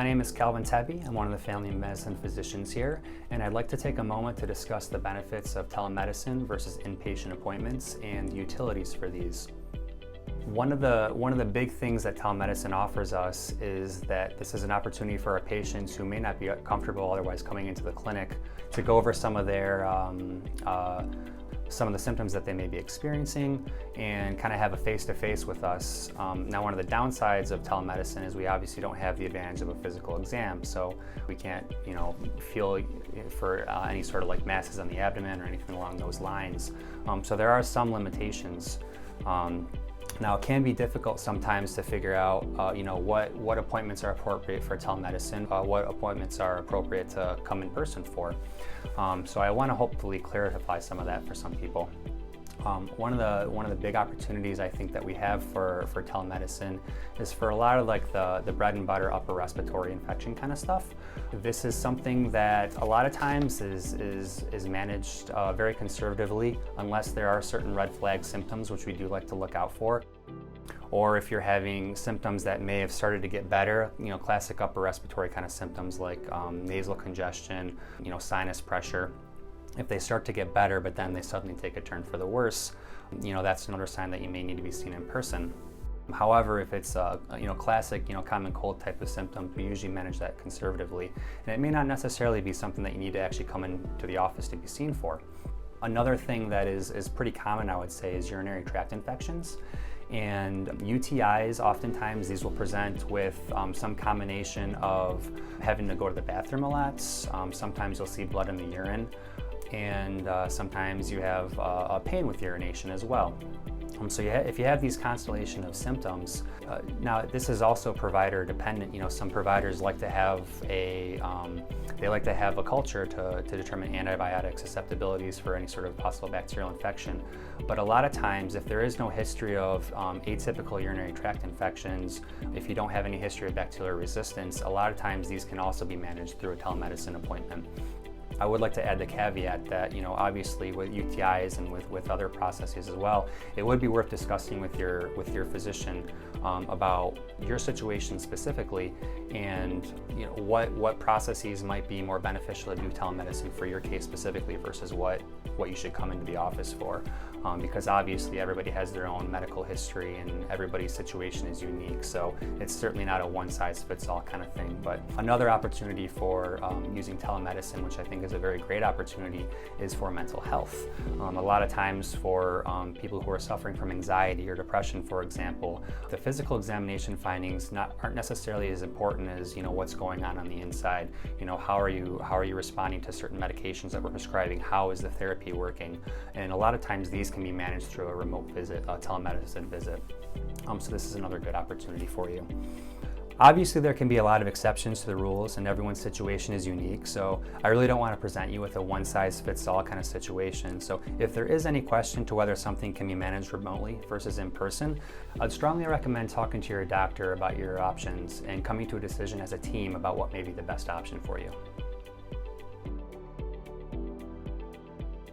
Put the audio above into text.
My name is Calvin Tebbe. I'm one of the family medicine physicians here, and I'd like to take a moment to discuss the benefits of telemedicine versus inpatient appointments and the utilities for these. One of the big things that telemedicine offers us is that this is an opportunity for our patients who may not be comfortable otherwise coming into the clinic to go over some of the symptoms that they may be experiencing and kind of have a face-to-face with us. Now, one of the downsides of telemedicine is we obviously don't have the advantage of a physical exam, so we can't, feel for any sort of like masses on the abdomen or anything along those lines. So there are some limitations. Now, it can be difficult sometimes to figure out, what appointments are appropriate for telemedicine, what appointments are appropriate to come in person for. So I want to hopefully clarify some of that for some people. One of the big opportunities I think that we have for telemedicine is for a lot of like the bread and butter upper respiratory infection kind of stuff. This is something that a lot of times is managed very conservatively unless there are certain red flag symptoms, which we do like to look out for. Or if you're having symptoms that may have started to get better, classic upper respiratory kind of symptoms like nasal congestion, sinus pressure. If they start to get better, but then they suddenly take a turn for the worse, that's another sign that you may need to be seen in person. However, if it's classic, common cold type of symptom, we usually manage that conservatively, and it may not necessarily be something that you need to actually come into the office to be seen for. Another thing that is pretty common, I would say, is urinary tract infections. And UTIs, oftentimes these will present with some combination of having to go to the bathroom a lot. Sometimes you'll see blood in the urine, and sometimes you have pain with urination as well. So if you have these constellation of symptoms, now this is also provider dependent. Some providers like to have a culture to determine antibiotic susceptibilities for any sort of possible bacterial infection. But a lot of times, if there is no history of atypical urinary tract infections, if you don't have any history of bacterial resistance, a lot of times these can also be managed through a telemedicine appointment. I would like to add the caveat that, obviously with UTIs and with other processes as well, it would be worth discussing with your physician about your situation specifically and what processes might be more beneficial to do telemedicine for your case specifically versus what you should come into the office for. Because obviously everybody has their own medical history and everybody's situation is unique, so it's certainly not a one-size-fits-all kind of thing. But another opportunity for using telemedicine, which I think is a very great opportunity, is for mental health. A lot of times for people who are suffering from anxiety or depression, for example, the physical examination findings aren't necessarily as important as what's going on the inside. How are you responding to certain medications that we're prescribing? How is the therapy working? And a lot of times these can be managed through a remote visit, a telemedicine visit. So this is another good opportunity for you. Obviously, there can be a lot of exceptions to the rules, and everyone's situation is unique, so I really don't want to present you with a one-size-fits-all kind of situation. So if there is any question to whether something can be managed remotely versus in person, I'd strongly recommend talking to your doctor about your options and coming to a decision as a team about what may be the best option for you.